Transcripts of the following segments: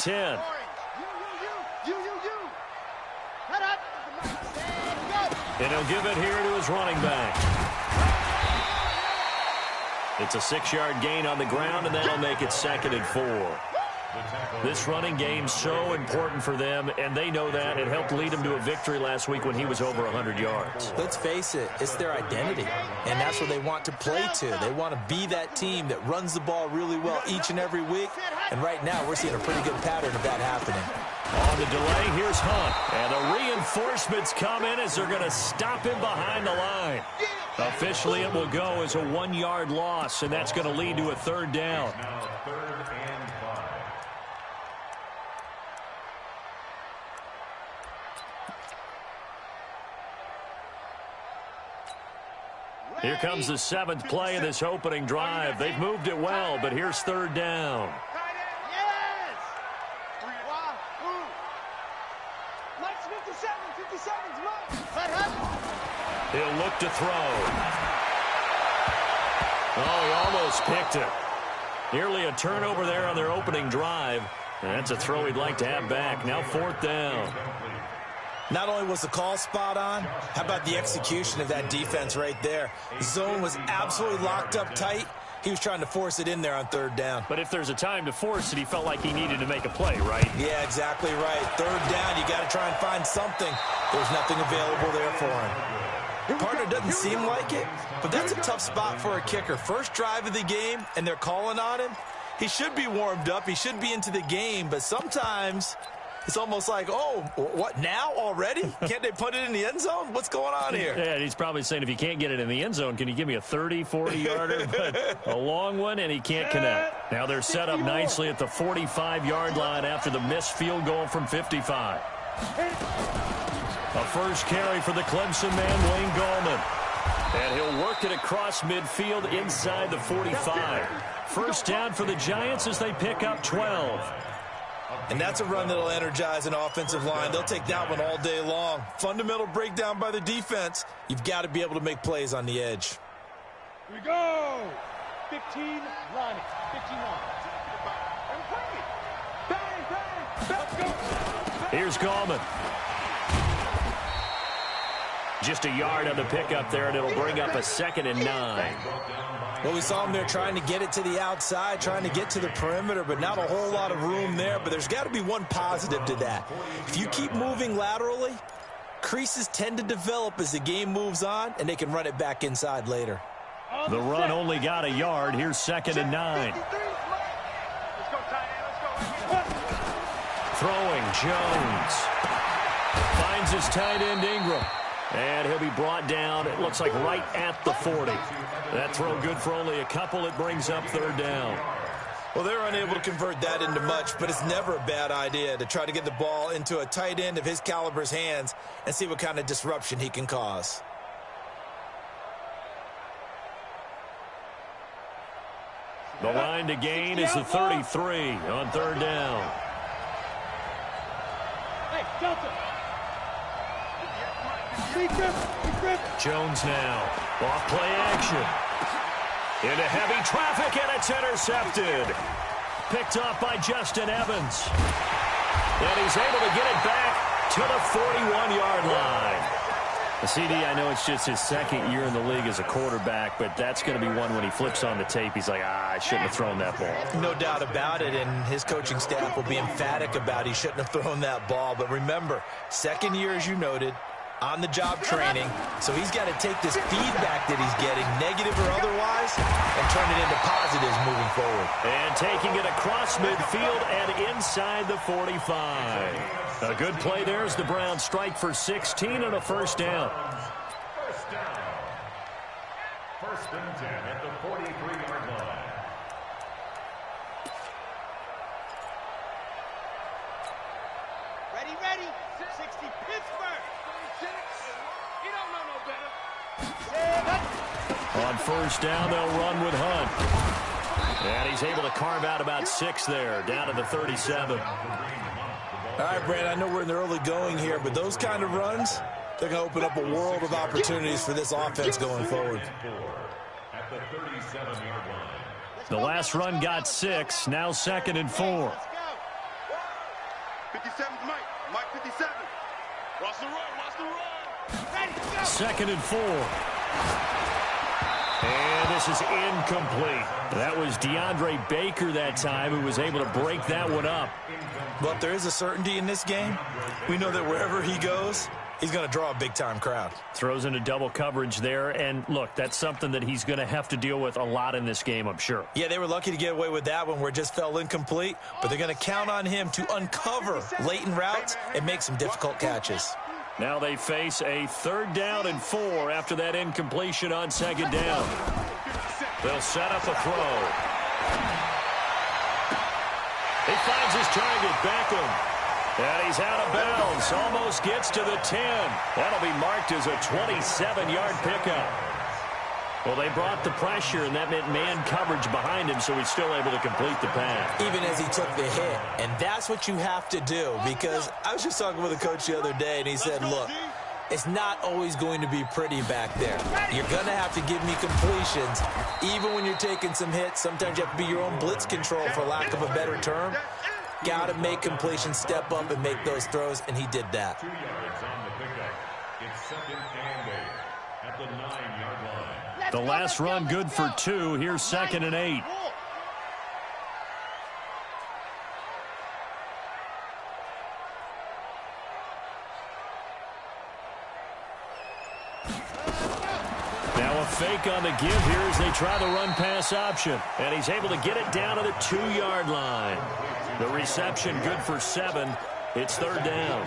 10. And he'll give it here to his running back. It's a 6-yard gain on the ground, and that'll make it 2nd and 4. This running game's so important for them, and they know that. It helped lead them to a victory last week when he was over 100 yards. Let's face it, it's their identity, and that's what they want to play to. They want to be that team that runs the ball really well each and every week, and right now we're seeing a pretty good pattern of that happening. On the delay, here's Hunt, and the reinforcements come in as they're going to stop him behind the line. Officially, it will go as a 1-yard loss, and that's going to lead to a 3rd down. Here comes the 7th play of this opening drive. They've moved it well, but here's 3rd down. He'll look to throw. Oh, he almost picked it. Nearly a turnover there on their opening drive. And that's a throw he'd like to have back. Now 4th down. Not only was the call spot on, how about the execution of that defense right there? The zone was absolutely locked up tight. He was trying to force it in there on 3rd down. But if there's a time to force it, he felt like he needed to make a play, right? Yeah, exactly right. 3rd down, you got to try and find something. There's nothing available there for him. Partner doesn't seem like it, but that's a tough spot for a kicker. First drive of the game, and they're calling on him. He should be warmed up. He should be into the game, but sometimes it's almost like, oh, what, now already? Can't they put it in the end zone? What's going on here? Yeah, he's probably saying, if you can't get it in the end zone, can you give me a 30, 40-yarder? But a long one, and he can't connect. Now they're set up nicely at the 45-yard line after the missed field goal from 55. A first carry for the Clemson man, Wayne Gallman. And he'll work it across midfield inside the 45. First down for the Giants as they pick up 12. And that's a run that'll energize an offensive line. They'll take that one all day long. Fundamental breakdown by the defense. You've got to be able to make plays on the edge. Here we go. 15 running. 15 running. Let's go. Here's Gallman. Just a yard on the pickup there, and it'll bring up a 2nd and 9. Well, we saw him there trying to get it to the outside, trying to get to the perimeter, but not a whole lot of room there. But there's got to be one positive to that. If you keep moving laterally, creases tend to develop as the game moves on, and they can run it back inside later. The run only got a yard. Here's 2nd and 9. Throwing, Jones. Finds his tight end, Ingram. And he'll be brought down, it looks like, right at the 40. That throw good for only a couple. It brings up 3rd down. Well, they're unable to convert that into much, but it's never a bad idea to try to get the ball into a tight end of his caliber's hands and see what kind of disruption he can cause. The line to gain is the 33 on 3rd down. Hey, Delta. Jones now. Off play action. Into heavy traffic, and it's intercepted. Picked off by Justin Evans. And he's able to get it back to the 41-yard line. The CD, I know it's just his 2nd year in the league as a quarterback, but that's going to be one when he flips on the tape, he's like, I shouldn't have thrown that ball. No doubt about it, and his coaching staff will be emphatic about he shouldn't have thrown that ball. But remember, 2nd year, as you noted, on-the-job training, so he's got to take this feedback that he's getting, negative or otherwise, and turn it into positives moving forward. And taking it across midfield and inside the 45. A good play there as the Browns strike for 16 and a first down. First down. 1st and 10 at the 43-yard line. Ready. 60 Pittsburgh. You don't know no better. On first down, they'll run with Hunt. And he's able to carve out about 6 there, down to the 37. All right, Brad, I know we're in the early going here, but those kind of runs, they're going to open up a world of opportunities for this offense going forward. At the 37-yard line. The last run got 6, now 2nd and 4. 57's Mike. Mike 57. Watch the run. Watch the run. Ready, go. 2nd and 4. And this is incomplete. That was DeAndre Baker that time who was able to break that one up. But there is a certainty in this game. We know that wherever he goes, he's going to draw a big-time crowd. Throws into double coverage there. And, look, that's something that he's going to have to deal with a lot in this game, I'm sure. Yeah, they were lucky to get away with that one where it just fell incomplete. But they're going to count on him to uncover latent routes and make some difficult catches. Now they face a 3rd down and 4 after that incompletion on 2nd down. They'll set up a throw. He finds his target, Beckham. And he's out of bounds. Almost gets to the 10. That'll be marked as a 27-yard pickup. Well, they brought the pressure, and that meant man coverage behind him, so he's still able to complete the pass. Even as he took the hit. And that's what you have to do, because I was just talking with a coach the other day, and he said, look, it's not always going to be pretty back there. You're going to have to give me completions. Even when you're taking some hits, sometimes you have to be your own blitz control, for lack of a better term. Got to make completions, step up, and make those throws, and he did that. 2 yards on the pickup. It's 2nd and 8 at the 9-yard line. The last run good for 2. Here's 2nd and 8. Now a fake on the give here as they try the run-pass option. And he's able to get it down to the 2-yard line. The reception good for 7. It's 3rd down.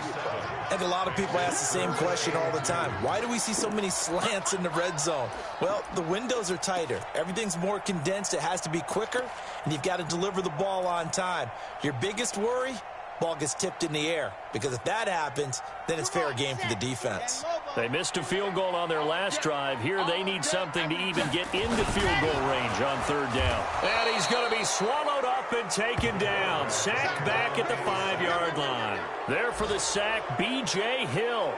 And a lot of people ask the same question all the time. Why do we see so many slants in the red zone? Well, the windows are tighter. Everything's more condensed. It has to be quicker, and you've got to deliver the ball on time. Your biggest worry? Ball gets tipped in the air. Because if that happens, then it's fair game for the defense. They missed a field goal on their last drive. Here they need something to even get into field goal range on 3rd down. And he's going to be swallowed up and taken down. Sacked back at the 5-yard line. There for the sack, B.J. Hill.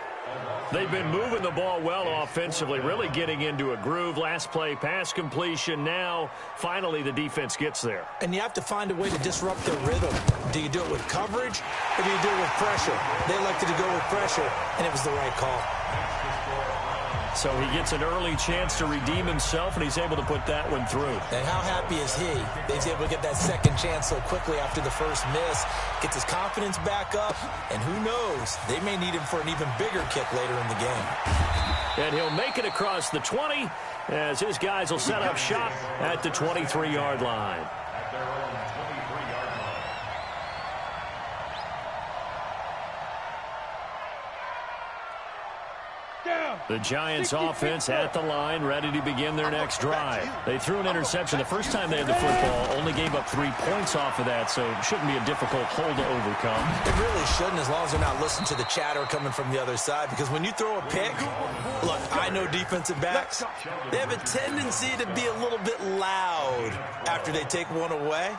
They've been moving the ball well offensively, really getting into a groove. Last play, pass completion. Now, finally, the defense gets there. And you have to find a way to disrupt their rhythm. Do you do it with coverage, or do you do it with pressure? They elected to go with pressure, and it was the right call. So he gets an early chance to redeem himself, and he's able to put that one through. And how happy is he that he's able to get that second chance so quickly after the first miss, gets his confidence back up, and who knows, they may need him for an even bigger kick later in the game. And he'll make it across the 20 as his guys will set up shop at the 23-yard line. At their own 23-yard line. The Giants offense at the line, ready to begin their next drive. They threw an interception the first time they had the football, only gave up 3 points off of that, so it shouldn't be a difficult hole to overcome. It really shouldn't, as long as they're not listening to the chatter coming from the other side, because when you throw a pick, look, I know defensive backs, they have a tendency to be a little bit loud after they take one away,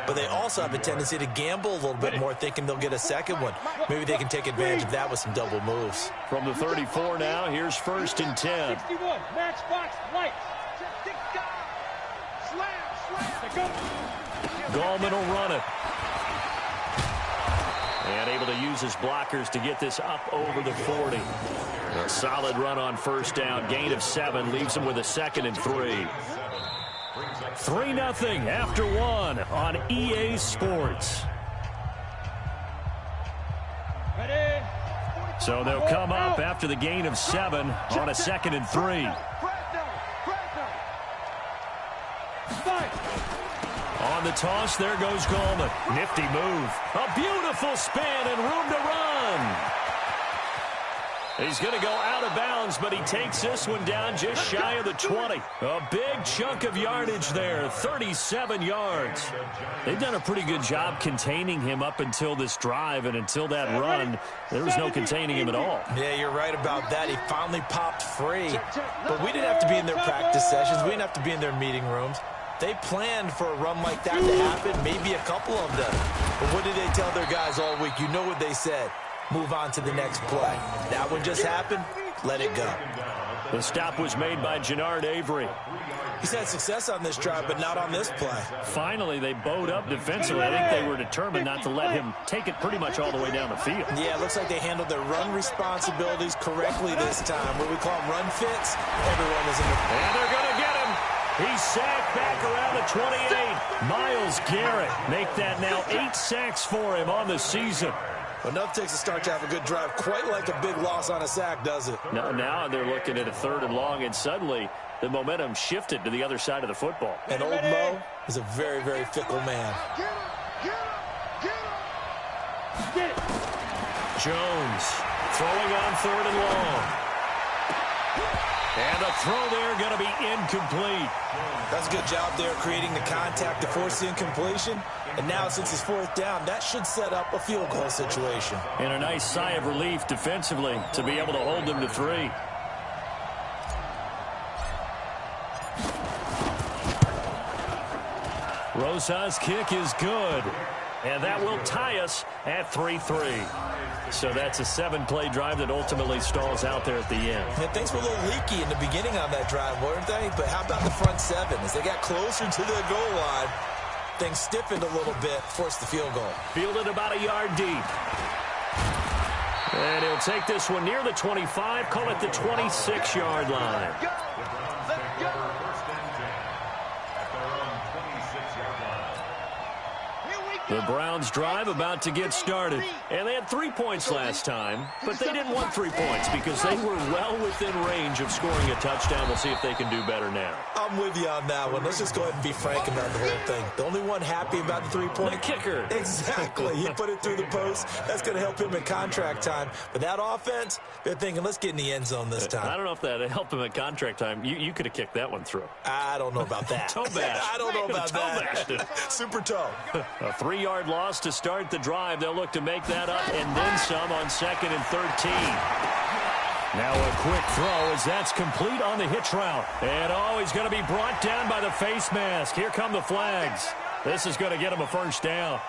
but they also have a tendency to gamble a little bit more, thinking they'll get a second one. Maybe they can take advantage of that with some double moves. From the 34 now, here's 1st and 10. 61, matchbox, lights. Slam. Gallman will run it. And able to use his blockers to get this up over the 40. A solid run on 1st down. Gain of 7 leaves him with a 2nd and 3. 3-0 after 1 on EA Sports. Ready. So they'll come up after the gain of 7 on a 2nd and 3. On the toss, there goes Gallman. Nifty move. A beautiful spin and room to run. He's going to go out of bounds, but he takes this one down just shy of the 20. A big chunk of yardage there, 37 yards. They've done a pretty good job containing him up until this drive, and until that run, there was no containing him at all. Yeah, you're right about that. He finally popped free. But we didn't have to be in their practice sessions. We didn't have to be in their meeting rooms. They planned for a run like that to happen, maybe a couple of them. But what did they tell their guys all week? You know what they said. Move on to the next play. That one just happened. Let it go. The stop was made by Jannard Avery. He's had success on this drive, but not on this play. Finally, they bowed up defensively. I think they were determined not to let him take it pretty much all the way down the field. Yeah, it looks like they handled their run responsibilities correctly this time. What we call them run fits, everyone was in the... And they're going to get him. He's sacked back around the 28. Myles Garrett make that now 8 sacks for him on the season. Enough takes a start to have a good drive. Quite like a big loss on a sack, does it? Now they're looking at a 3rd and long, and suddenly the momentum shifted to the other side of the football. And old Mo is a very, very fickle man. Jones throwing on 3rd and long. And the throw there going to be incomplete. That's a good job there creating the contact to force the incompletion. And now since it's 4th down, that should set up a field goal situation. And a nice sigh of relief defensively to be able to hold them to 3. Rosas' kick is good. And that will tie us at 3-3. So that's a 7-play drive that ultimately stalls out there at the end. Yeah, things were a little leaky in the beginning on that drive, weren't they? But how about the front 7? As they got closer to the goal line, things stiffened a little bit, forced the field goal. Fielded about a yard deep. And he'll take this one near the 25, call it the 26-yard line. The Browns drive about to get started. And they had 3 points last time, but they didn't want 3 points because they were well within range of scoring a touchdown. We'll see if they can do better now. I'm with you on that one. Let's just go ahead and be frank about the whole thing. The only one happy about the 3-point... The kicker. Exactly. He put it through the post. That's going to help him in contract time. But that offense, they're thinking, let's get in the end zone this time. I don't know if that helped him at contract time. You could have kicked that one through. I don't know about that. Toe bash. I don't know about that. Super toe. A 3-yard loss to start the drive. They'll look to make that up and then some on 2nd and 13. Now a quick throw as that's complete on the hitch route. And he's going to be brought down by the face mask. Here come the flags. This is going to get him a 1st down.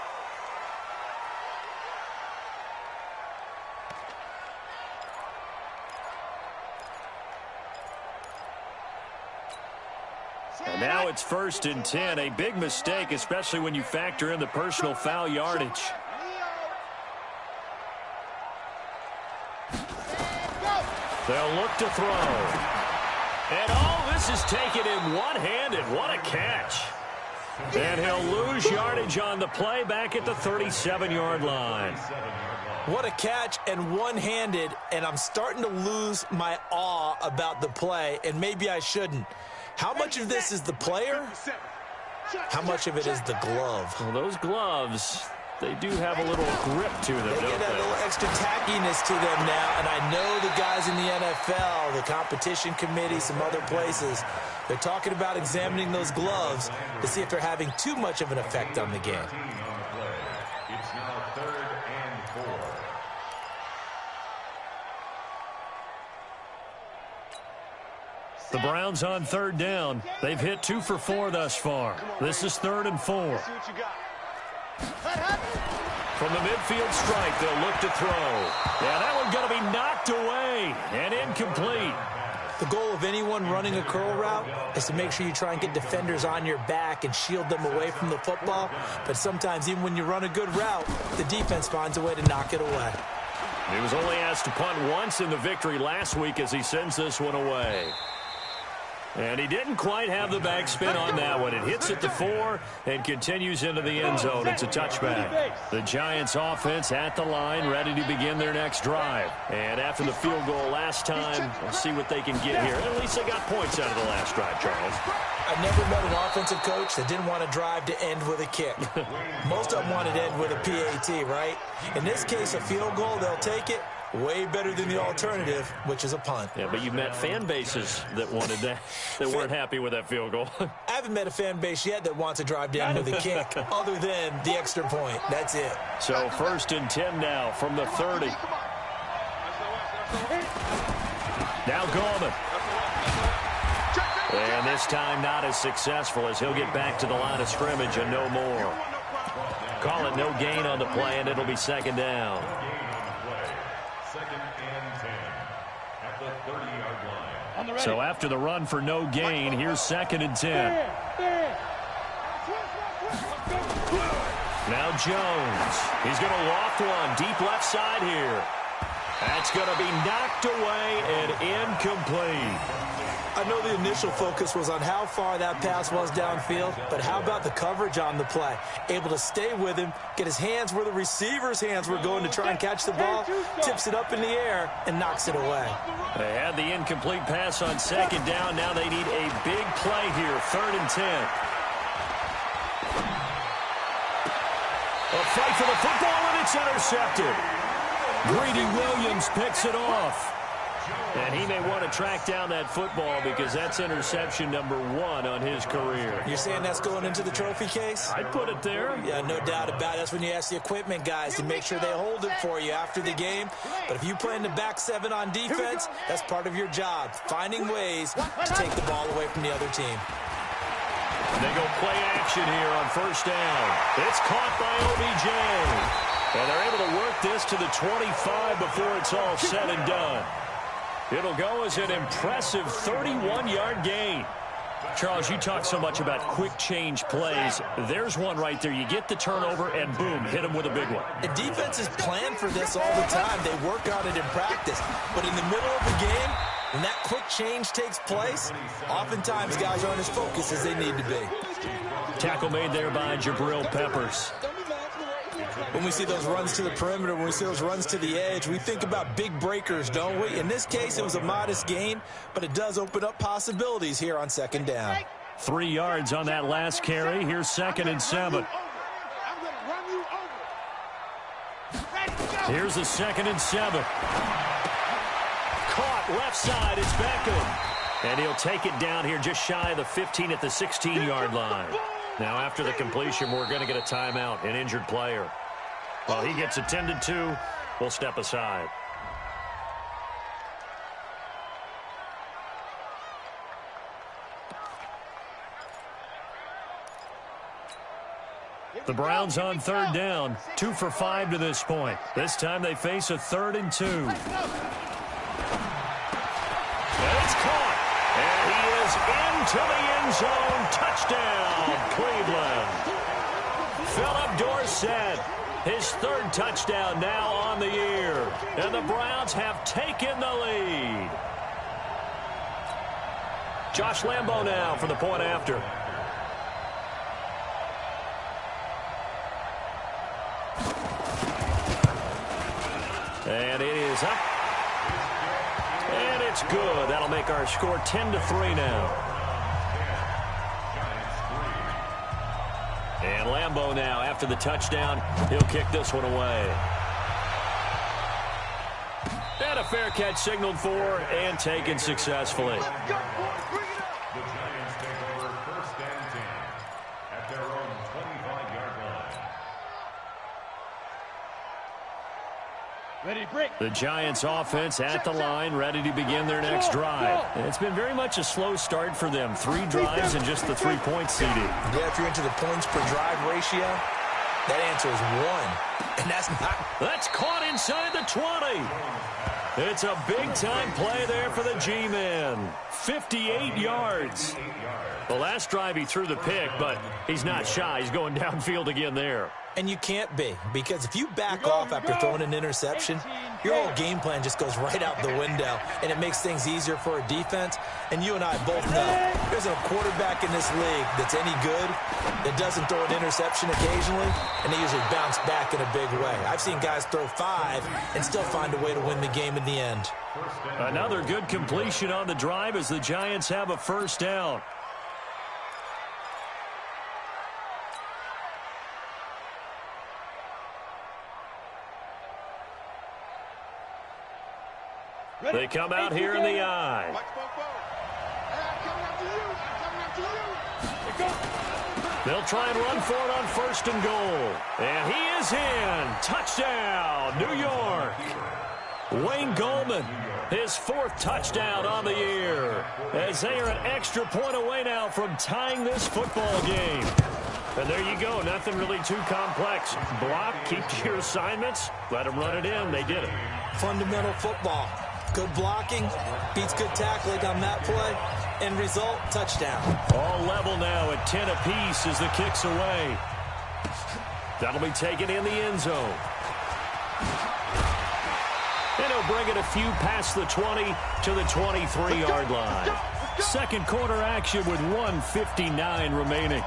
And now it's 1st and 10. A big mistake, especially when you factor in the personal foul yardage. They'll look to throw. And this is taken in one-handed. What a catch. And he'll lose yardage on the play back at the 37-yard line. What a catch and one-handed, and I'm starting to lose my awe about the play, and maybe I shouldn't. How much of this is the player? How much of it is the glove? Well, those gloves, they do have a little grip to them, They don't get a little extra tackiness to them now, and I know the guys in the NFL, the competition committee, some other places, they're talking about examining those gloves to see if they're having too much of an effect on the game. It's now 3rd and 4. The Browns on 3rd down. They've hit 2 for 4 thus far. This is 3rd and 4. From the midfield stripe, they'll look to throw. Yeah, that one's going to be knocked away and incomplete. The goal of anyone running a curl route is to make sure you try and get defenders on your back and shield them away from the football. But sometimes, even when you run a good route, the defense finds a way to knock it away. He was only asked to punt once in the victory last week as he sends this one away. And he didn't quite have the backspin on that one. It hits at the 4 and continues into the end zone. It's a touchback. The Giants offense at the line, ready to begin their next drive. And after the field goal last time, we'll see what they can get here. At least they got points out of the last drive, Charles. I've never met an offensive coach that didn't want to drive to end with a kick. Most of them wanted to end with a PAT, right? In this case, a field goal, they'll take it. Way better than the alternative, which is a punt. Yeah, but you've met fan bases that wanted that, that weren't happy with that field goal. I haven't met a fan base yet that wants to drive down with a kick, other than the extra point. That's it. So 1st and 10 now from the 30. Now Gorman. And this time not as successful as he'll get back to the line of scrimmage and no more. Call it no gain on the play, and it'll be 2nd down. 2nd and 10 at the 30-yard line. So after the run for no gain, here's 2nd and 10. Now Jones. He's going to loft one deep left side here. That's going to be knocked away and incomplete. I know the initial focus was on how far that pass was downfield, but how about the coverage on the play? Able to stay with him, get his hands where the receiver's hands were going to try and catch the ball, tips it up in the air, and knocks it away. They had the incomplete pass on 2nd down. Now they need a big play here, 3rd and 10. A fight for the football, and it's intercepted. Greedy Williams picks it off. And he may want to track down that football because that's interception number 1 on his career. You're saying that's going into the trophy case? I'd put it there. Yeah, no doubt about it. That's when you ask the equipment guys to make sure they hold it for you after the game. But if you play in the back 7 on defense, that's part of your job, finding ways to take the ball away from the other team. They go play action here on 1st down. It's caught by OBJ. And they're able to work this to the 25 before it's all said and done. It'll go as an impressive 31-yard gain. Charles, you talk so much about quick change plays. There's one right there. You get the turnover, and boom, hit them with a big one. The defenses plan for this all the time. They work on it in practice. But in the middle of the game, when that quick change takes place, oftentimes guys aren't as focused as they need to be. Tackle made there by Jabril Peppers. When we see those runs to the perimeter, when we see those runs to the edge, we think about big breakers, don't we? In this case, it was a modest gain, but it does open up possibilities here on 2nd down. 3 yards on that last carry. Here's 2nd and 7. Here's the 2nd and 7. Caught left side. It's Beckham. And he'll take it down here just shy of the 15 at the 16-yard line. Now, after the completion, we're going to get a timeout, an injured player. While he gets attended to, we'll step aside. The Browns on 3rd down, 2 for 5 to this point. This time they face a 3rd and 2. And it's caught. And he is into the end zone. Touchdown, Cleveland. Philip Dorsett, his 3rd touchdown now on the year. And the Browns have taken the lead. Josh Lambo now for the point after. And it is up. And it's good. That'll make our score 10-3 now. And Lambo now, after the touchdown, he'll kick this one away. And a fair catch signaled for and taken successfully. The Giants take over 1st and 10 at their own 25-yard line. Ready, break. The Giants offense at the line, ready to begin their next drive. And it's been very much a slow start for them. 3 drives and just the 3-point CD. Yeah, if you're into the points per drive ratio, that answer is 1. And that's not... That's caught inside the 20. It's a big-time play there for the G-Man. 58 yards. The last drive he threw the pick, but he's not shy. He's going downfield again there. And you can't be, because if you back off after throwing an interception, your whole game plan just goes right out the window, and it makes things easier for a defense. And you and I both know there's a quarterback in this league that's any good that doesn't throw an interception occasionally, and they usually bounce back in a big way. I've seen guys throw 5 and still find a way to win the game in the end. Another good completion on the drive as the Giants have a 1st down. They come out here in the eye. They'll try and run for it on 1st and goal. And he is in. Touchdown, New York. Wayne Goldman, his 4th touchdown on the year. As they are an extra point away now from tying this football game. And there you go. Nothing really too complex. Block, keep to your assignments, let them run it in. They did it. Fundamental football. Good blocking, beats good tackling on that play. End result, touchdown. All level now at 10 apiece as the kick's away. That'll be taken in the end zone. And he'll bring it a few past the 20 to the 23-yard line. Second quarter action with 1:59 remaining.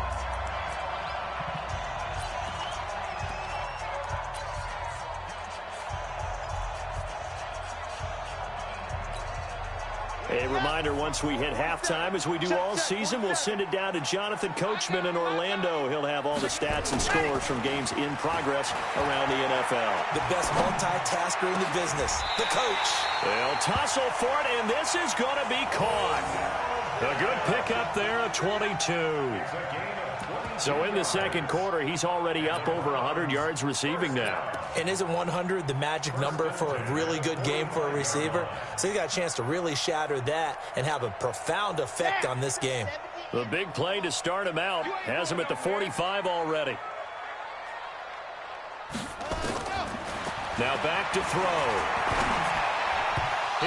A reminder, once we hit halftime, as we do all season, we'll send it down to Jonathan Coachman in Orlando. He'll have all the stats and scores from games in progress around the NFL. The best multitasker in the business, the coach. They'll tussle for it, and this is going to be caught. A good pickup there, a 22. So in the second quarter, he's already up over 100 yards receiving now. And isn't 100 the magic number for a really good game for a receiver? So he got a chance to really shatter that and have a profound effect on this game. The big play to start him out has him at the 45 already. Now back to throw.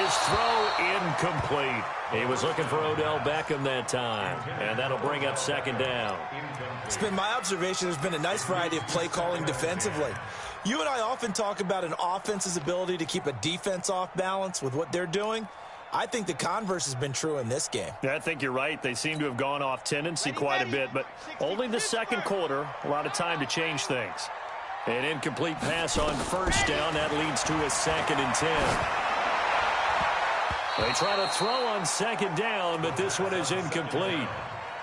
His throw incomplete. He was looking for Odell Beckham that time, and that'll bring up second down. It's been my observation there's been a nice variety of play calling defensively. You and I often talk about an offense's ability to keep a defense off balance with what they're doing. I think the converse has been true in this game. Yeah, I think you're right. They seem to have gone off tendency quite a bit, but only the second quarter, a lot of time to change things. An incomplete pass on first down. That leads to a 2nd and 10. They try to throw on second down, but this one is incomplete.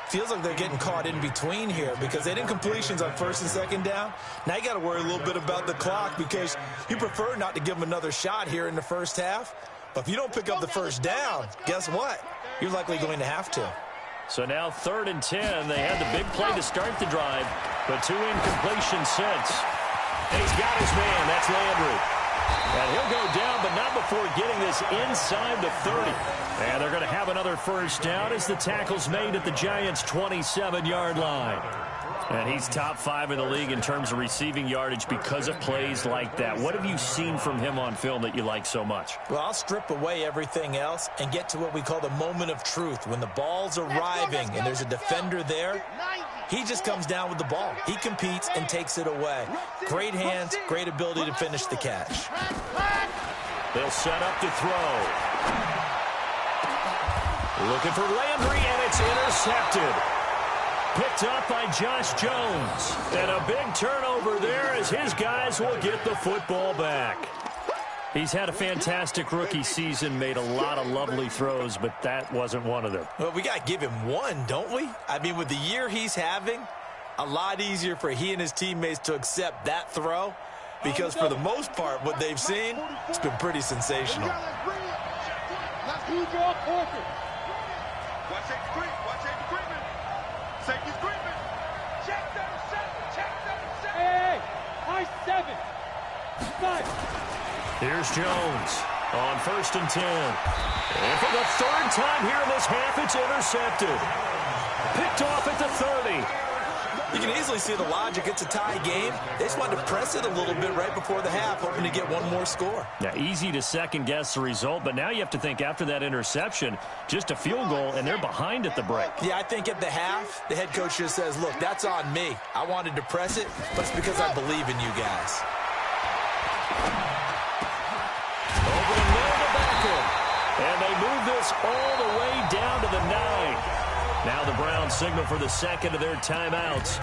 Feels like they're getting caught in between here because they did incompletions on first and second down. Now you got to worry a little bit about the clock because you prefer not to give them another shot here in the first half. But if you don't pick up the first down, guess what? You're likely going to have to. So now 3rd and 10. They had the big play to start the drive, but 2 incompletions since. And he's got his man. That's Landry. And he'll go down, but not before getting this inside the 30. And they're going to have another first down as the tackle's made at the Giants' 27-yard line. And he's top 5 in the league in terms of receiving yardage because of plays like that. What have you seen from him on film that you like so much? Well, I'll strip away everything else and get to what we call the moment of truth. When the ball's arriving and there's a defender there, he just comes down with the ball. He competes and takes it away. Great hands, great ability to finish the catch. They'll set up to throw. Looking for Landry, and it's intercepted. Picked up by Josh Jones. And a big turnover there as his guys will get the football back. He's had a fantastic rookie season, made a lot of lovely throws, but that wasn't one of them. Well, we got to give him one, don't we? I mean, with the year he's having, a lot easier for he and his teammates to accept that throw because for the most part, what they've seen, it's been pretty sensational. Watch that screen. Watch that screen. Safety screen. Check that check that. Hey, high 7. 5. Here's Jones on 1st and 10. And for the 3rd time here in this half, it's intercepted. Picked off at the 30. You can easily see the logic. It's a tie game. They just wanted to press it a little bit right before the half, hoping to get one more score. Now, easy to second-guess the result, but now you have to think after that interception, just a field goal, and they're behind at the break. Yeah, I think at the half, the head coach just says, look, that's on me. I wanted to press it, but it's because I believe in you guys. Over the middle to Beckham. And they move this all the way down to the 9. Now the Browns signal for the second of their timeouts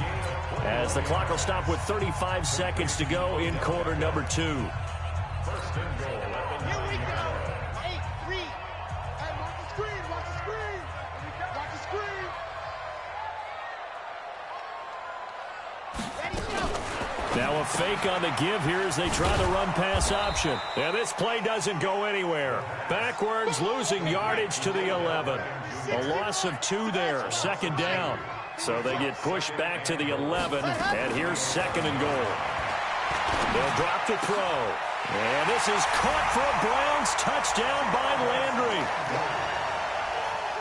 as the clock will stop with 35 seconds to go in quarter number 2. 1st and goal. Here we go. 8-3. Hey, watch the screen. Watch the screen. Watch the screen. Ready, go. Now a fake on the give here as they try the run-pass option. And this play doesn't go anywhere. Backwards, losing yardage to the 11. A loss of 2 there, 2nd down. So they get pushed back to the 11, and here's 2nd and goal. They'll drop the throw. And this is caught for a Browns touchdown by Landry.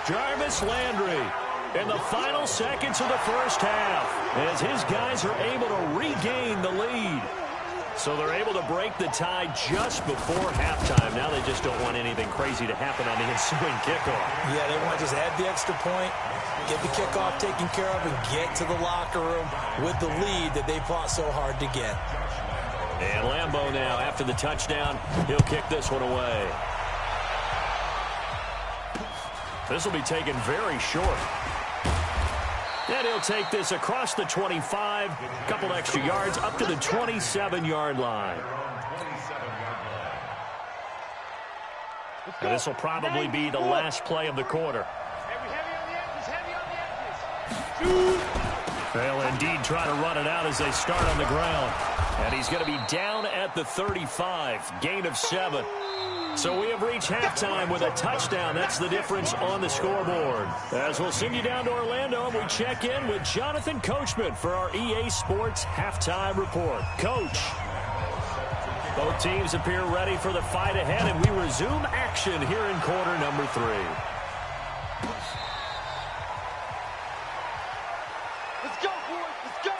Jarvis Landry in the final seconds of the first half as his guys are able to regain the lead. So they're able to break the tie just before halftime. Now they just don't want anything crazy to happen on the ensuing kickoff. Yeah, they want to just add the extra point, get the kickoff taken care of, and get to the locker room with the lead that they fought so hard to get. And Lambeau now, after the touchdown, he'll kick this one away. This will be taken very short. And he'll take this across the 25, a couple extra yards, up to the 27-yard line. And this will probably be the last play of the quarter. They'll indeed try to run it out as they start on the ground. And he's going to be down at the 35, gain of 7. So we have reached halftime with a touchdown. That's the difference on the scoreboard. As we'll send you down to Orlando, and we check in with Jonathan Coachman for our EA Sports Halftime Report. Coach, both teams appear ready for the fight ahead, and we resume action here in quarter number 3. Let's go, boys. Let's go.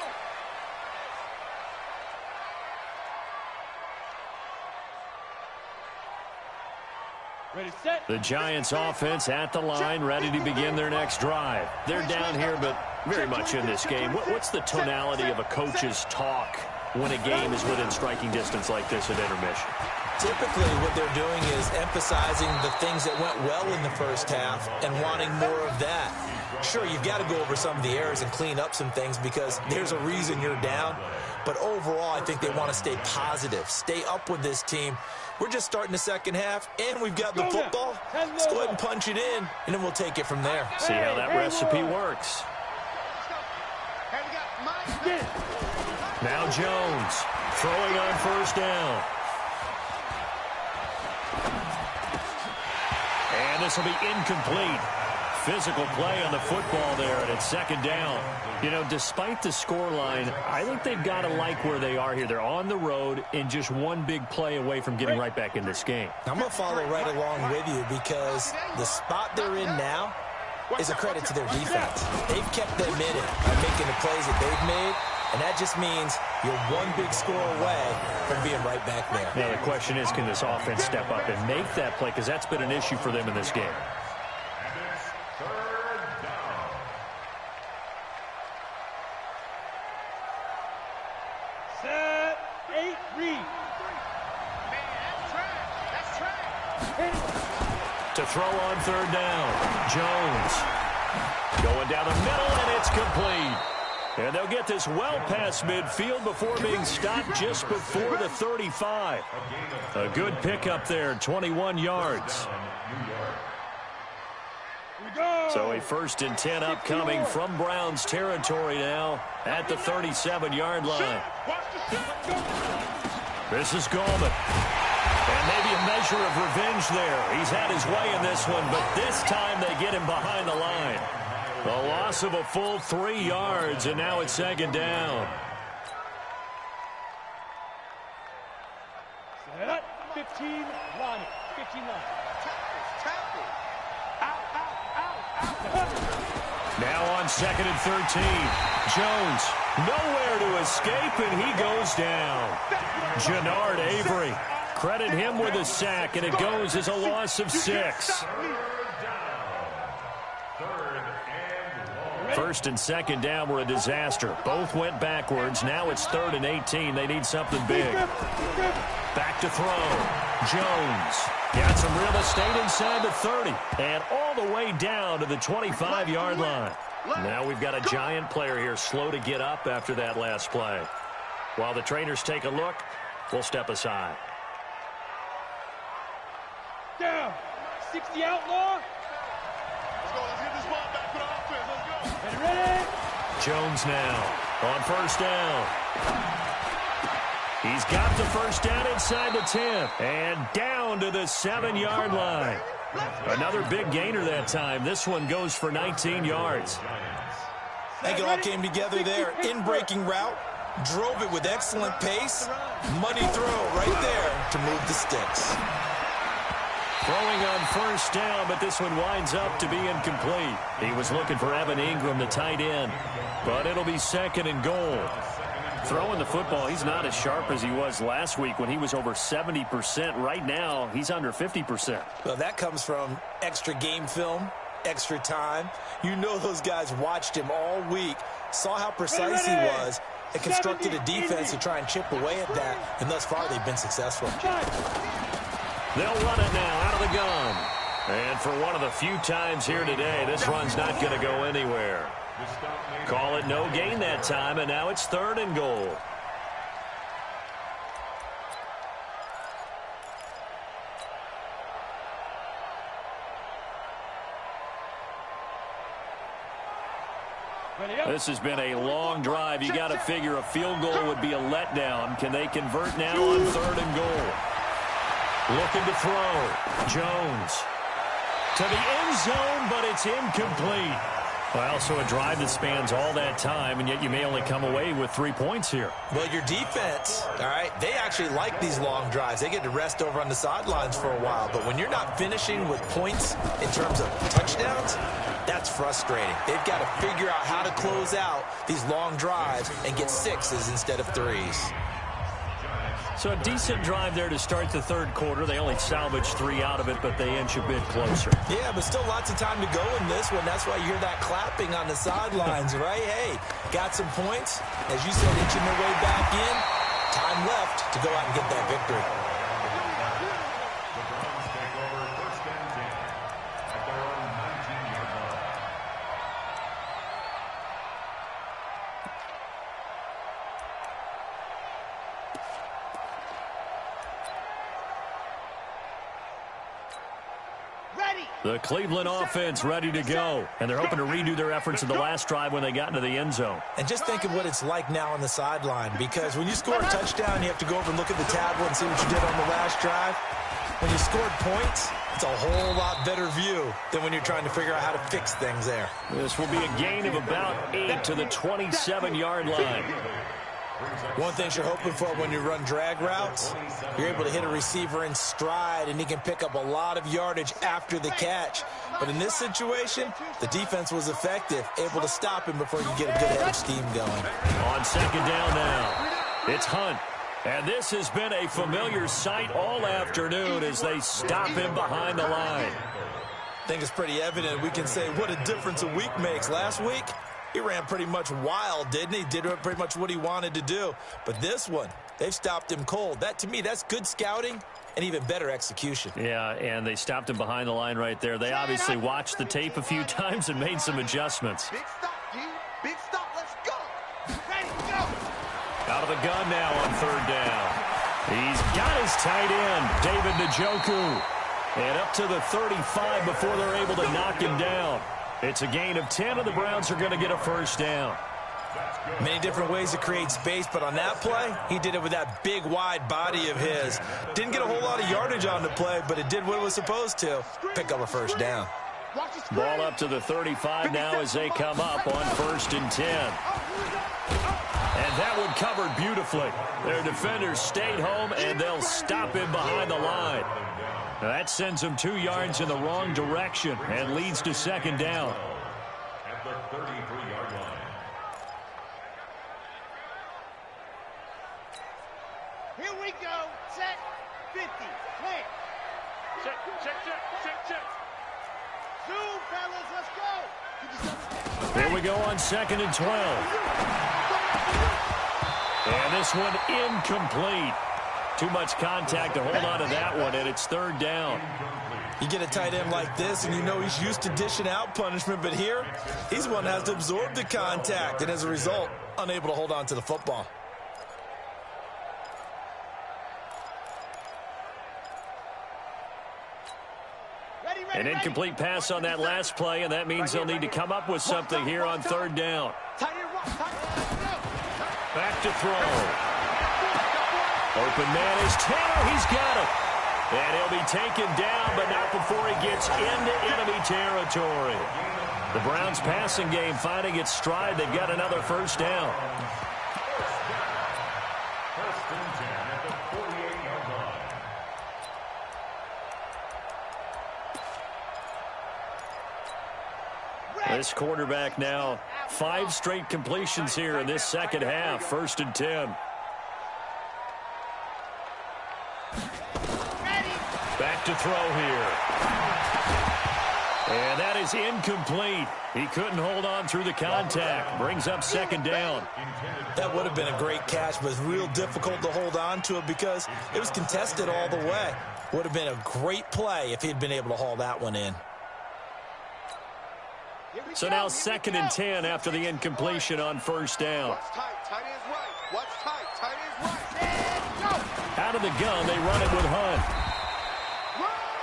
Ready, set. The Giants offense at the line, ready to begin their next drive. They're down here, but very much in this game. What's the tonality of a coach's talk when a game is within striking distance like this at intermission? Typically, what they're doing is emphasizing the things that went well in the first half and wanting more of that. Sure, you've got to go over some of the errors and clean up some things because there's a reason you're down. But overall, I think they want to stay positive, stay up with this team. We're just starting the second half, and we've got the football. Let's go ahead and punch it in, and then we'll take it from there. See how that recipe works. Now Jones throwing on first down. And this will be incomplete. Physical play on the football there, and it's second down. You know, despite the scoreline, I think they've got to like where they are here. They're on the road and just one big play away from getting right back in this game. I'm going to follow right along with you because the spot they're in now is a credit to their defense. They've kept them in it by making the plays that they've made, and that just means you're one big score away from being right back there. Now the question is, can this offense step up and make that play? Because that's been an issue for them in this game. Set. 8, read. To throw on third down, Jones going down the middle, and it's complete. And they'll get this well past midfield before being stopped just before the 35. A good pickup there, 21 yards. So a 1st and 10 upcoming from Browns territory now at the 37-yard line. This is Gallman. And maybe a measure of revenge there. He's had his way in this one, but this time they get him behind the line. A loss of a full 3 yards, and now it's second down. Set. 15, line. 15, line. Now on 2nd and 13. Jones nowhere to escape, and he goes down. Jannard Avery. Credit him with a sack, and it goes as a loss of 6. 1st and 2nd down were a disaster. Both went backwards. Now it's 3rd and 18. They need something big. Back to throw. Jones got some real estate inside the 30 and all the way down to the 25-yard line. Now we've got a Giant player here slow to get up after that last play. While the trainers take a look, we'll step aside. Down. 60 outlaw. Let's go. Let's get this ball back for the offense. Let's go. Ready. Jones now on first down. He's got the first down inside the 10 and down to the 7-yard line. Another big gainer that time. This one goes for 19 yards. I think it all came together there. In-breaking route, drove it with excellent pace. Money throw right there to move the sticks. Throwing on first down, but this one winds up to be incomplete. He was looking for Evan Ingram, the tight end, but it'll be 2nd and goal. Throwing the football, he's not as sharp as he was last week when he was over 70%. Right now, he's under 50%. Well, that comes from extra game film, extra time. You know those guys watched him all week, saw how precise he was, and constructed a defense to try and chip away at that. And thus far, they've been successful. They'll run it now out of the gun. And for one of the few times here today, this run's not going to go anywhere. Call it no gain that time, and now it's 3rd and goal. This has been a long drive. You got to figure a field goal would be a letdown. Can they convert now on 3rd and goal? Looking to throw. Jones to the end zone, but it's incomplete. Well, so a drive that spans all that time, and yet you may only come away with 3 points here. Well, your defense, all right, they actually like these long drives. They get to rest over on the sidelines for a while. But when you're not finishing with points in terms of touchdowns, that's frustrating. They've got to figure out how to close out these long drives and get 6s instead of 3s. So a decent drive there to start the 3rd quarter. They only salvaged 3 out of it, but they inch a bit closer. Yeah, but still lots of time to go in this one. That's why you hear that clapping on the sidelines, right? Hey, got some points. As you said, inching their way back in. Time left to go out and get that victory. The Browns take over 1st and 10 at their own 19-yard line. The Cleveland offense ready to go. And they're hoping to redo their efforts in the last drive when they got into the end zone. And just think of what it's like now on the sideline, because when you score a touchdown, you have to go over and look at the tablet and see what you did on the last drive. When you scored points, it's a whole lot better view than when you're trying to figure out how to fix things there. This will be a gain of about 8 to the 27-yard line. One thing you're hoping for when you run drag routes, you're able to hit a receiver in stride, and he can pick up a lot of yardage after the catch. But in this situation, the defense was effective, able to stop him before you get a good head of steam going. On 2nd down now, it's Hunt. And this has been a familiar sight all afternoon as they stop him behind the line. I think it's pretty evident. We can say what a difference a week makes. Last week, he ran pretty much wild, didn't he? Did pretty much what he wanted to do. But this one, they've stopped him cold. That, to me, that's good scouting and even better execution. Yeah, and they stopped him behind the line right there. They obviously watched the tape a few times and made some adjustments. Big stop, dude. Big stop. Let's go. Ready, go. Out of the gun now on 3rd down. He's got his tight end, David Njoku. And up to the 35 before they're able to knock him down. It's a gain of 10, and the Browns are going to get a 1st down. Many different ways to create space, but on that play, he did it with that big, wide body of his. Didn't get a whole lot of yardage on the play, but it did what it was supposed to. Pick up a 1st down. Ball up to the 35 now as they come up on 1st and 10. And that one covered beautifully. Their defenders stayed home, and they'll stop him behind the line. Now that sends them 2 yards in the wrong direction and leads to 2nd down. At the 33-yard line. Here we go. Set. 50. Play. Check, check, check, check, check. Zoom, fellas. Let's go. Here we go on 2nd and 12. And this one incomplete. Too much contact to hold on to that one, and it's 3rd down. You get a tight end like this, and you know he's used to dishing out punishment, but here, he's the one that has to absorb the contact, and as a result, unable to hold on to the football. An incomplete pass on that last play, and that means they'll need to come up with something here on 3rd down. Back to throw. Open man is Taylor. He's got it. And he'll be taken down, but not before he gets into enemy territory. The Browns' passing game finding its stride. They've got another 1st down. 1st and 10 at the 48-yard line. This quarterback now 5 straight completions here in this second half. 1st and 10. Back to throw here. And that is incomplete. He couldn't hold on through the contact. Brings up 2nd down. That would have been a great catch, but it's real difficult to hold on to it because it was contested all the way. Would have been a great play if he'd been able to haul that one in. So now 2nd and 10 after the incompletion on 1st down. Watch tight, tight ends right. Watch tight, tight ends right. And go. Out of the gun, they run it with Hunt.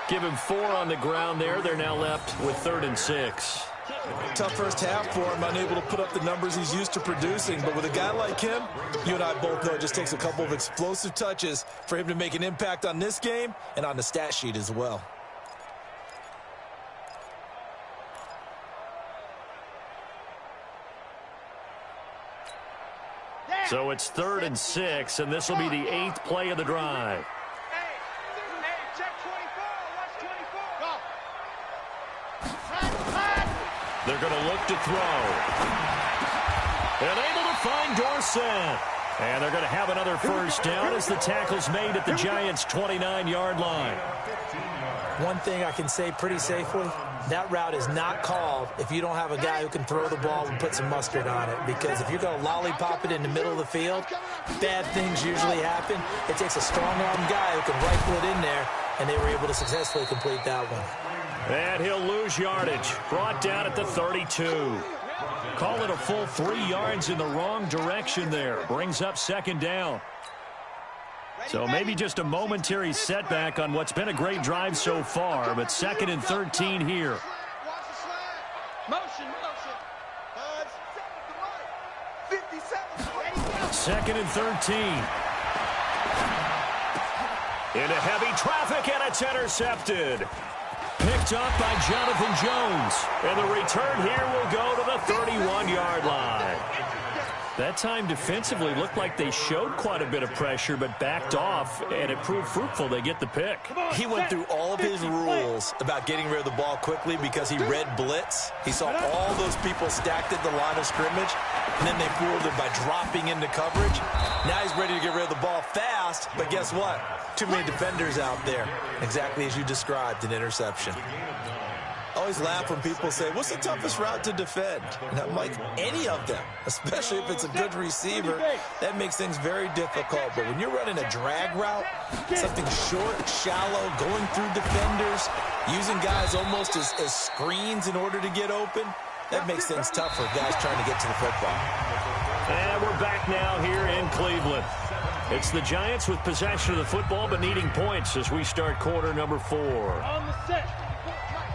Give him 4 on the ground there. They're now left with 3rd and 6. Tough first half for him, unable to put up the numbers he's used to producing. But with a guy like him, you and I both know it just takes a couple of explosive touches for him to make an impact on this game and on the stat sheet as well. So it's 3rd and 6, and this will be the 8th play of the drive. They're going to look to throw. And able to find Dorsett. And they're going to have another 1st down as the tackle's made at the Giants' 29-yard line. One thing I can say pretty safely, that route is not called if you don't have a guy who can throw the ball and put some mustard on it. Because if you're going to lollipop it in the middle of the field, bad things usually happen. It takes a strong-arm guy who can rifle it in there, and they were able to successfully complete that one. And he'll lose yardage. Brought down at the 32. Call it a full 3 yards in the wrong direction there. Brings up 2nd down. So maybe just a momentary setback on what's been a great drive so far, but 2nd and 13 here. Motion, motion. 2nd and 13. Into heavy traffic, and it's intercepted. Picked up by Jonathan Jones. And the return here will go to the 31-yard line. That time defensively looked like they showed quite a bit of pressure, but backed off, and it proved fruitful. They get the pick. He went through all of his rules about getting rid of the ball quickly because he read blitz. He saw all those people stacked at the line of scrimmage, and then they fooled him by dropping into coverage. Now he's ready to get rid of the ball fast, but guess what? Too many defenders out there. Exactly as you described, an interception. I always laugh when people say, what's the toughest route to defend? And I'm like, any of them, especially if it's a good receiver. That makes things very difficult. But when you're running a drag route, something short, shallow, going through defenders, using guys almost as screens in order to get open, that makes things tough for guys trying to get to the football. And we're back now here in Cleveland. It's the Giants with possession of the football but needing points as we start quarter number 4. On the set.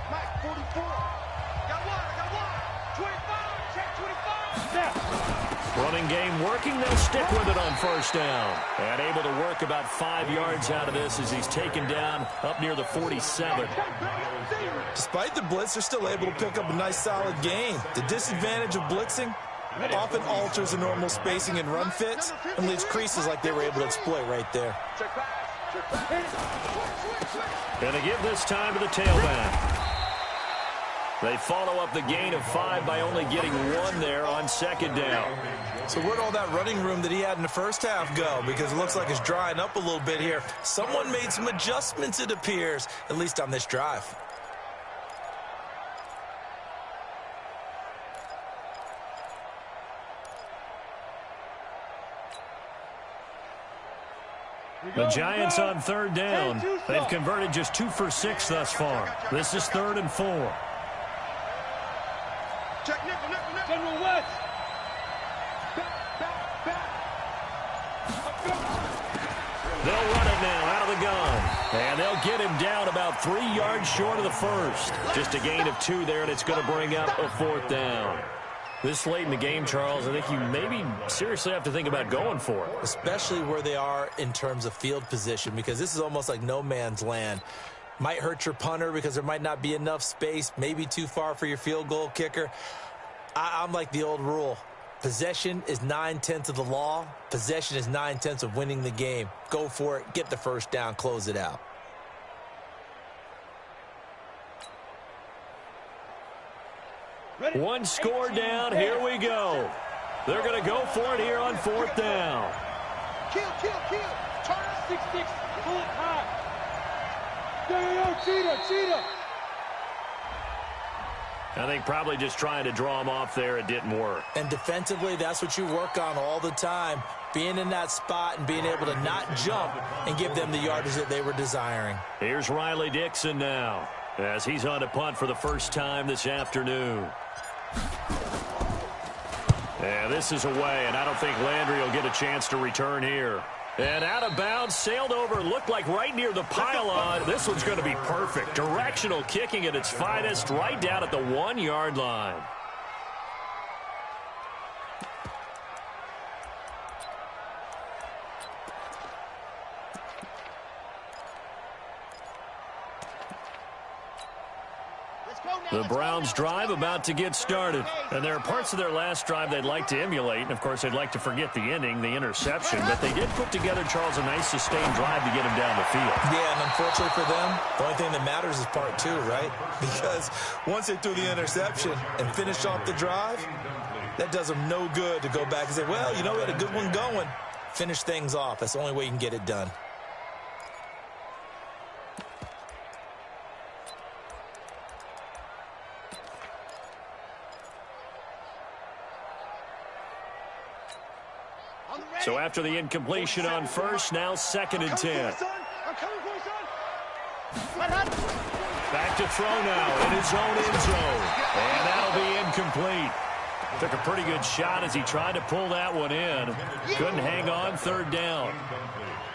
Mike, 44. Got one. 25. Check 25. Running game working. They'll stick with it on 1st down. And able to work about 5 yards out of this as he's taken down up near the 47. Despite the blitz, they're still able to pick up a nice solid gain. The disadvantage of blitzing often alters the normal spacing and run fits and leaves creases like they were able to exploit right there. Going to give this time to the tailback. They follow up the gain of 5 by only getting 1 there on 2nd down. So where'd all that running room that he had in the first half go? Because it looks like it's drying up a little bit here. Someone made some adjustments, it appears, at least on this drive. The Giants on 3rd down. They've converted just 2 for 6 thus far. This is 3rd and 4. Check nickel. General West. They'll run it now out of the gun. And they'll get him down about 3 yards short of the first. Just a gain of 2 there, and it's going to bring up a 4th down. This late in the game, Charles, I think you maybe seriously have to think about going for it. Especially where they are in terms of field position, because this is almost like no man's land. Might hurt your punter because there might not be enough space, maybe too far for your field goal kicker. I'm like the old rule. Possession is 9/10 of the law. Possession is 9/10 of winning the game. Go for it, get the 1st down, close it out. One score down. Here we go. They're going to go for it here on 4th down. Kill. Turn 6-6. Pull it high. Cheetah. I think probably just trying to draw him off there. It didn't work. And defensively, that's what you work on all the time. Being in that spot and being able to not jump and give them the yardage that they were desiring. Here's Riley Dixon now as he's on to punt for the first time this afternoon. Yeah, this is away, and I don't think Landry will get a chance to return here. And out of bounds, sailed over, looked like right near the pylon. This one's going to be perfect. Directional kicking at its finest, right down at the 1-yard line. The Browns' drive about to get started. And there are parts of their last drive they'd like to emulate. And, of course, they'd like to forget the ending, the interception. But they did put together, Charles, a nice sustained drive to get him down the field. Yeah, and unfortunately for them, the only thing that matters is part 2, right? Because once they threw the interception and finished off the drive, that does them no good to go back and say, well, you know, we had a good one going. Finish things off. That's the only way you can get it done. So after the incompletion on first, now 2nd and 10. Back to throw now in his own end zone. And that'll be incomplete. Took a pretty good shot as he tried to pull that one in. Couldn't hang on, 3rd down.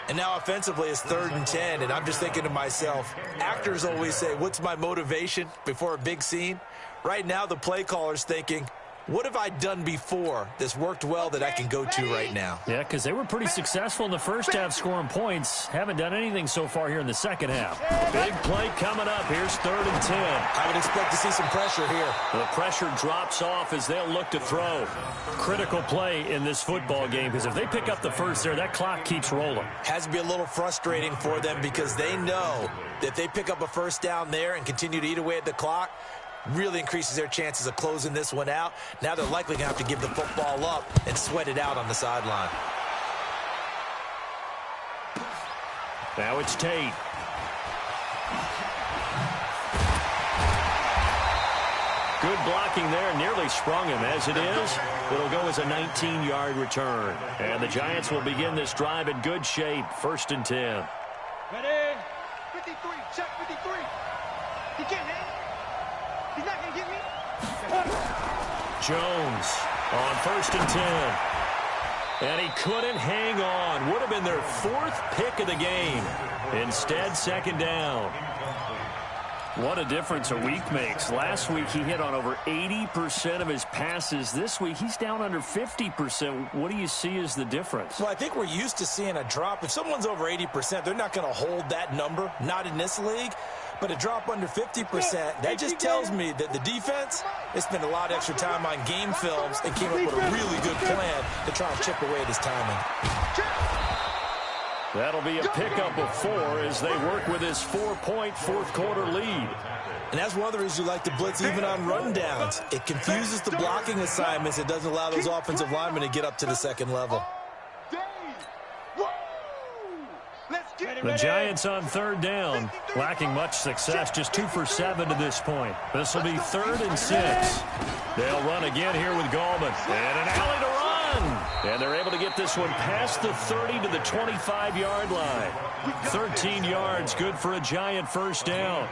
And now offensively it's 3rd and 10, and I'm just thinking to myself, actors always say, what's my motivation before a big scene? Right now the play caller's thinking, what have I done before that's worked well that I can go to right now? Yeah, because they were pretty successful in the first half scoring points. Haven't done anything so far here in the second half. Big play coming up. Here's 3rd and 10. I would expect to see some pressure here. The pressure drops off as they'll look to throw. Critical play in this football game because if they pick up the first there, that clock keeps rolling. Has to be a little frustrating for them because they know that if they pick up a first down there and continue to eat away at the clock, really increases their chances of closing this one out. Now they're likely going to have to give the football up and sweat it out on the sideline. Now it's Tate. Good blocking there. Nearly sprung him. As it is, it'll go as a 19-yard return. And the Giants will begin this drive in good shape. 1st and 10. Ready? 53. Check 53. He can't hang. He's not going to get me. Jones on 1st and 10. And he couldn't hang on. Would have been their 4th pick of the game. Instead, 2nd down. What a difference a week makes. Last week, he hit on over 80% of his passes. This week, he's down under 50%. What do you see as the difference? Well, I think we're used to seeing a drop. If someone's over 80%, they're not going to hold that number, not in this league. But a drop under 50%, that just tells me that the defense, they spent a lot of extra time on game films and came up with a really good plan to try and chip away at his timing. That'll be a pickup of 4 as they work with his 4-point 4th-quarter lead. And that's one of the reasons you like to blitz even on rundowns. It confuses the blocking assignments. It doesn't allow those offensive linemen to get up to the 2nd level. The Giants on 3rd down, lacking much success, just 2 for 7 to this point. This will be 3rd and 6. They'll run again here with Gallman. And an alley to run. And they're able to get this one past the 30 to the 25-yard line. 13 yards, good for a Giant 1st down.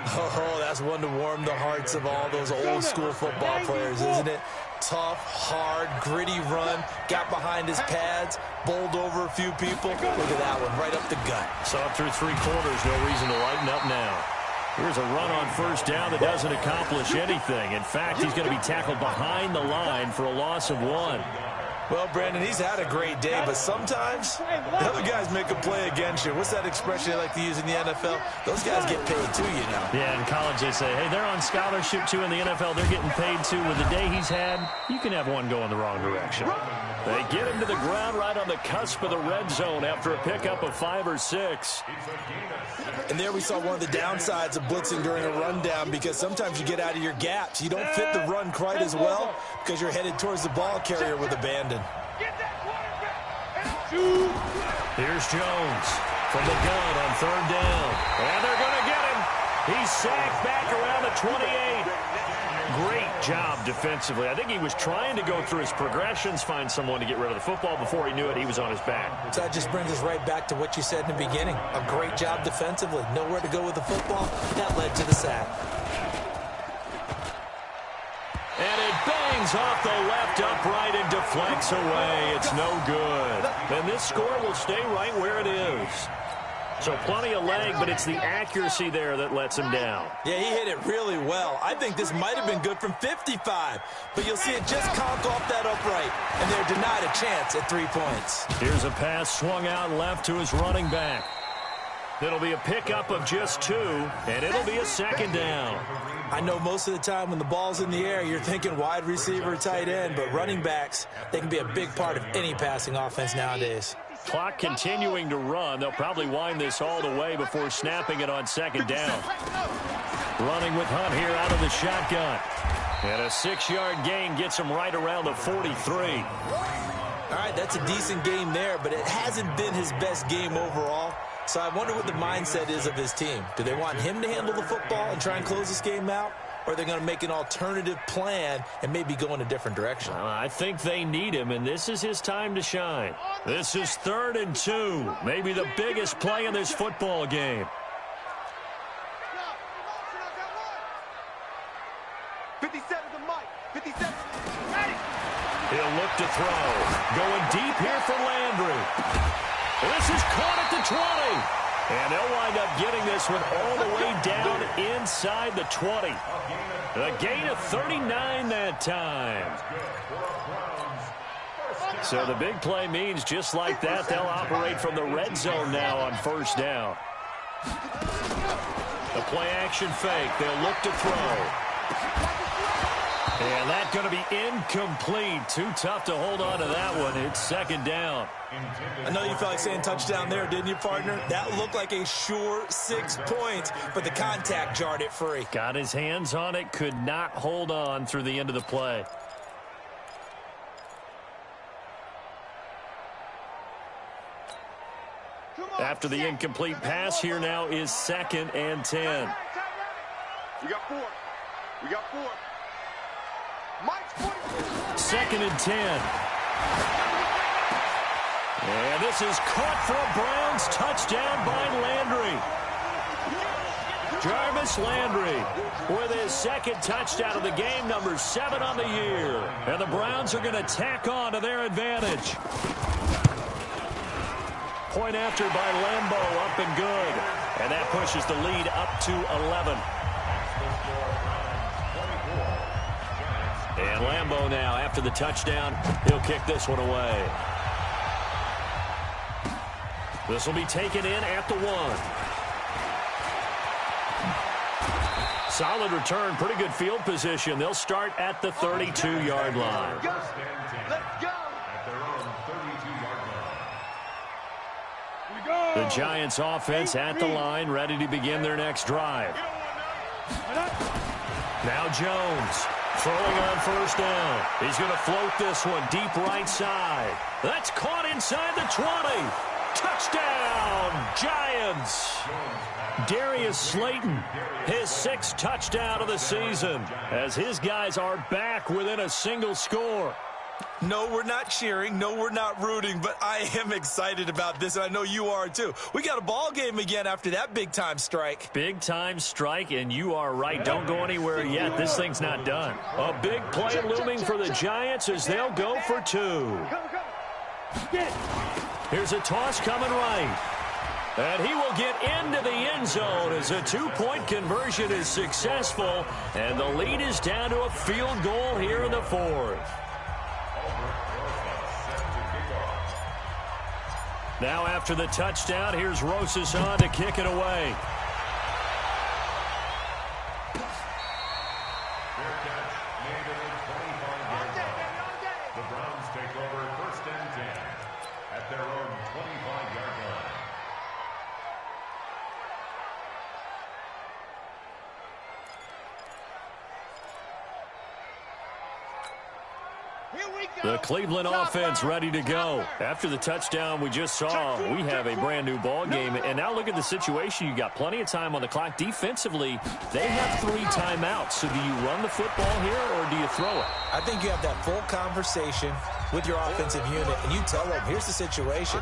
Oh, that's one to warm the hearts of all those old-school football players, isn't it? Tough, hard, gritty run, got behind his pads, bowled over a few people. Look at that one, right up the gut. Saw it through 3 quarters, no reason to lighten up now. Here's a run on 1st down that doesn't accomplish anything. In fact, he's going to be tackled behind the line for a loss of 1. Well, Brandon, he's had a great day, but sometimes the other guys make a play against you. What's that expression they like to use in the NFL? Those guys get paid too, you know. Yeah, in college they say, hey, they're on scholarship too. In the NFL, they're getting paid too. With the day he's had, you can have one go in the wrong direction. They get him to the ground right on the cusp of the red zone after a pickup of 5 or 6. And there we saw one of the downsides of blitzing during a rundown, because sometimes you get out of your gaps. You don't fit the run quite as well because you're headed towards the ball carrier with abandon. Here's Jones from the gun on 3rd down. And they're going to get him. He's sacked back around the 28. Great job defensively. I think he was trying to go through his progressions, find someone to get rid of the football. Before he knew it, he was on his back. So that just brings us right back to what you said in the beginning. A great job defensively. Nowhere to go with the football. That led to the sack. And it bangs off the left upright and deflects away. It's no good. And this score will stay right where it is. So plenty of leg, but it's the accuracy there that lets him down. Yeah, he hit it really well. I think this might have been good from 55. But you'll see it just conk off that upright. And they're denied a chance at 3 points. Here's a pass swung out left to his running back. It'll be a pickup of just 2, and it'll be a 2nd down. I know most of the time when the ball's in the air, you're thinking wide receiver, tight end, but running backs, they can be a big part of any passing offense nowadays. Clock continuing to run. They'll probably wind this all the way before snapping it on 2nd down. Running with Hunt here out of the shotgun. And a 6-yard gain gets him right around the 43. All right, that's a decent game there, but it hasn't been his best game overall. So I wonder what the mindset is of his team. Do they want him to handle the football and try and close this game out? Or are they going to make an alternative plan and maybe go in a different direction? I think they need him, and this is his time to shine. This is 3rd and 2. Maybe the biggest play in this football game. 57 to Mike. 57. He'll look to throw. Going deep here for Landry. This is caught at the 20. And they'll wind up getting this one all the way down inside the 20. A gain of 39 that time. So the big play means just like that, they'll operate from the red zone now on 1st down. The play action fake. They'll look to throw. And that's going to be incomplete. Too tough to hold on to that one. It's 2nd down. I know you felt like saying touchdown there, didn't you, partner? That looked like a sure 6 points, but the contact jarred it free. Got his hands on it, could not hold on through the end of the play. After the incomplete pass, here now is 2nd and 10. We got 4. We got 4. Mike's 2nd and 10. And this is caught for a Browns touchdown by Landry. Jarvis Landry with his 2nd touchdown of the game, number 7 on the year. And the Browns are going to tack on to their advantage. Point after by Lambeau, up and good. And that pushes the lead up to 11. And Lambeau now, after the touchdown, he'll kick this one away. This will be taken in at the 1. Solid return, pretty good field position. They'll start at the 32-yard line. Let's go. At their own 32-yard line. The Giants offense at the line, ready to begin their next drive. Now Jones. Throwing on 1st down. He's going to float this one deep right side. That's caught inside the 20. Touchdown, Giants. Darius Slayton, his 6th touchdown of the season, as his guys are back within a single score. No, we're not cheering. No, we're not rooting, but I am excited about this, and I know you are too. We got a ball game again after that big-time strike. Big-time strike, and you are right. Don't go anywhere yet. This thing's not done. A big play looming for the Giants as they'll go for 2. Here's a toss coming right. And he will get into the end zone as a 2-point conversion is successful, and the lead is down to a field goal here in the 4th. Now after the touchdown, here's Rosas on to kick it away. The Browns take over 1st The Cleveland offense ready to go. After the touchdown we just saw, we have a brand-new ball game. And now look at the situation. You got plenty of time on the clock. Defensively, they have 3 timeouts. So do you run the football here or do you throw it? I think you have that full conversation with your offensive unit, and you tell them, here's the situation.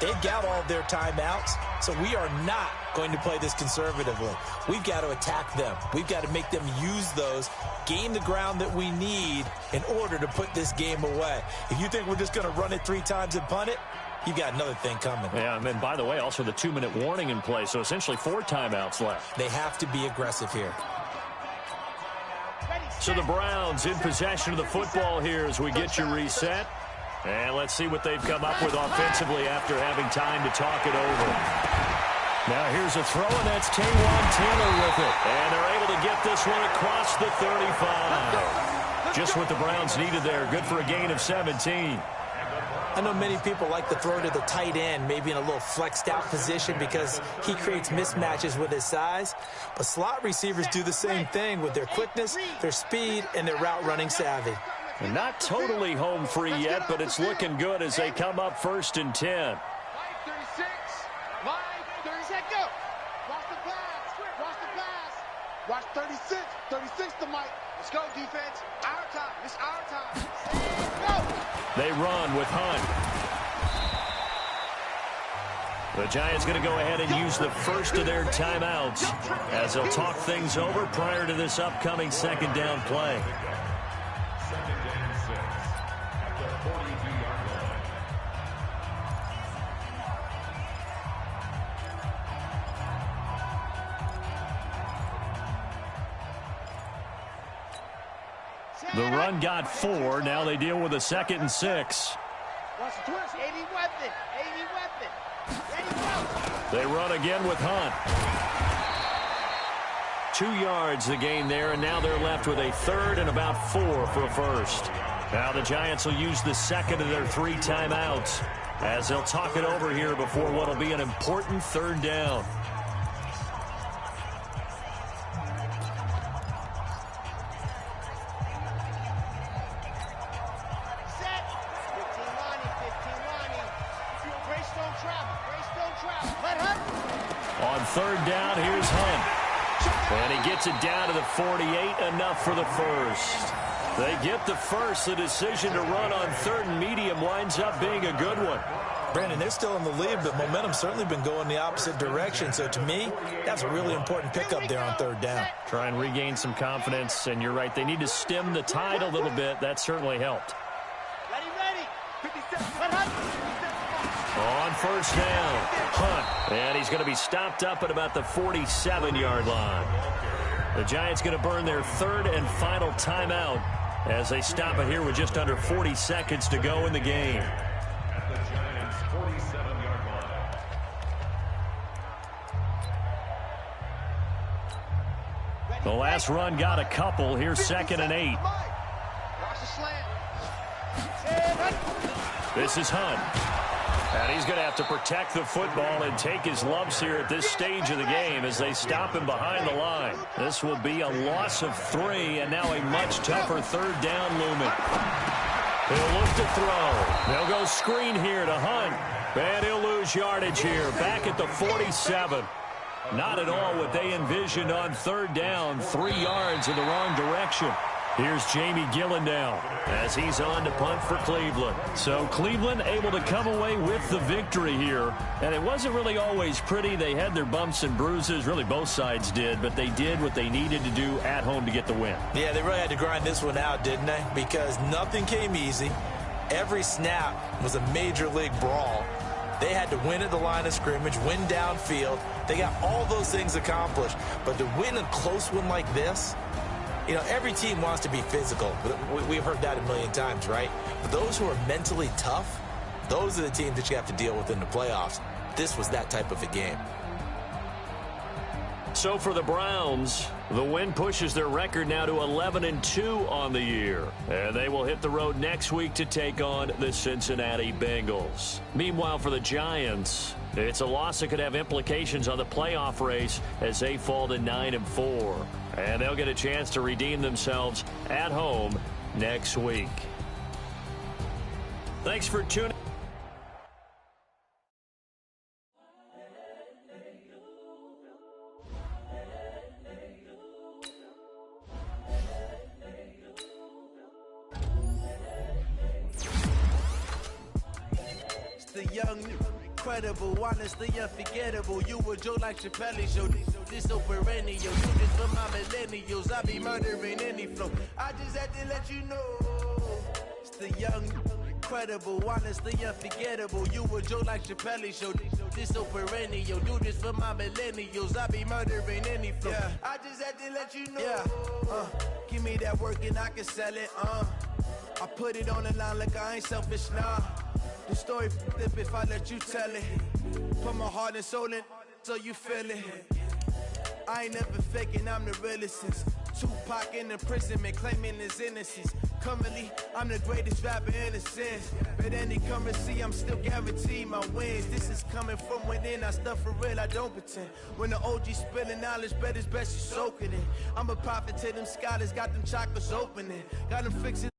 They've got all of their timeouts, so we are not going to play this conservatively. We've got to attack them. We've got to make them use those, gain the ground that we need in order to put this game away. If you think we're just going to run it 3 times and punt it, you've got another thing coming. Yeah, and then, by the way, also the 2-minute warning in play, so essentially 4 timeouts left. They have to be aggressive here. So the Browns in possession of the football here as we get you reset. And let's see what they've come up with offensively after having time to talk it over. Now here's a throw, and that's Taywan Taylor with it. And they're able to get this one across the 35. Just what the Browns needed there. Good for a gain of 17. I know many people like to throw to the tight end, maybe in a little flexed out position because he creates mismatches with his size. But slot receivers do the same thing with their quickness, their speed, and their route running savvy. And not totally home free yet, but it's looking good as they come up 1st and 10. 5:36. 5:30. Go. Watch the pass. Watch the pass. Watch 36. 36 to Mike. Let's go, defense. Our time. It's our time. Go. They run with Hunt. The Giants going to go ahead and use the first of their timeouts as they'll talk things over prior to this upcoming 2nd down play. 2nd and 6 at the 42-yard line. The run got 4. Now they deal with a 2nd and 6. Watch the twist. 80 weapon. 80 weapon. 80 weapon. They run again with Hunt. 2 yards the gain there, and now they're left with a 3rd and about 4 for a first. Now the Giants will use the 2nd of their 3 timeouts as they'll talk it over here before what will be an important 3rd down. Set. 15 Lonnie. 15 Lonnie. Greystone travel. Greystone travel. Let Hunt. On 3rd down, here's Hunt. And he gets it down to the 48, enough for the first. They get the first. The decision to run on 3rd and medium winds up being a good one. Brandon, they're still in the lead, but momentum's certainly been going the opposite direction. So to me, that's a really important pickup there on 3rd down. Try and regain some confidence, and you're right. They need to stem the tide a little bit. That certainly helped. Ready, ready. 57. Let Hunt. On 1st down, Hunt. And he's going to be stopped up at about the 47-yard line. The Giants going to burn their 3rd and final timeout as they stop it here with just under 40 seconds to go in the game. At the Giants' 47-yard line. The last run got a couple. Here's 2nd and 8. Watch the slant. This is Hunt. And he's going to have to protect the football and take his lumps here at this stage of the game as they stop him behind the line. This will be a loss of 3, and now a much tougher 3rd down looming. He'll look to throw. They'll go screen here to Hunt. And he'll lose yardage here, back at the 47. Not at all what they envisioned on 3rd down. 3 yards in the wrong direction. Here's Jamie Gillendown as he's on to punt for Cleveland. So Cleveland able to come away with the victory here. And it wasn't really always pretty. They had their bumps and bruises. Really, both sides did. But they did what they needed to do at home to get the win. Yeah, they really had to grind this one out, didn't they? Because nothing came easy. Every snap was a major league brawl. They had to win at the line of scrimmage, win downfield. They got all those things accomplished. But to win a close one like this, you know, every team wants to be physical. We've heard that a million times, right? But those who are mentally tough, those are the teams that you have to deal with in the playoffs. This was that type of a game. So for the Browns, the win pushes their record now to 11-2 on the year. And they will hit the road next week to take on the Cincinnati Bengals. Meanwhile, for the Giants, it's a loss that could have implications on the playoff race as they fall to 9-4. And they'll get a chance to redeem themselves at home next week. Thanks for tuning. The young, incredible, honestly unforgettable. You a joke like Chappelle show. This so perennial. You this for my millennials. I be murdering any flow. I just had to let you know. It's the young, incredible, honestly unforgettable. You a joke like Chappelle show. This so perennial. Do this for my millennials. I be murdering any flow. Yeah. I just had to let you know. Yeah. Give me that work and I can sell it. I put it on the line like I ain't selfish, nah. The story flip if I let you tell it. Put my heart and soul in so you feel it. I ain't never faking, I'm the realest since Tupac in imprisonment, claiming his innocence. Currently, I'm the greatest rapper in a sense. But any currency, I'm still guaranteed my wins. This is coming from within, I stuff for real, I don't pretend. When the OG spilling knowledge, bet it's best you soak it in. I'm a prophet to them scholars, got them chakras opening. Got them fixing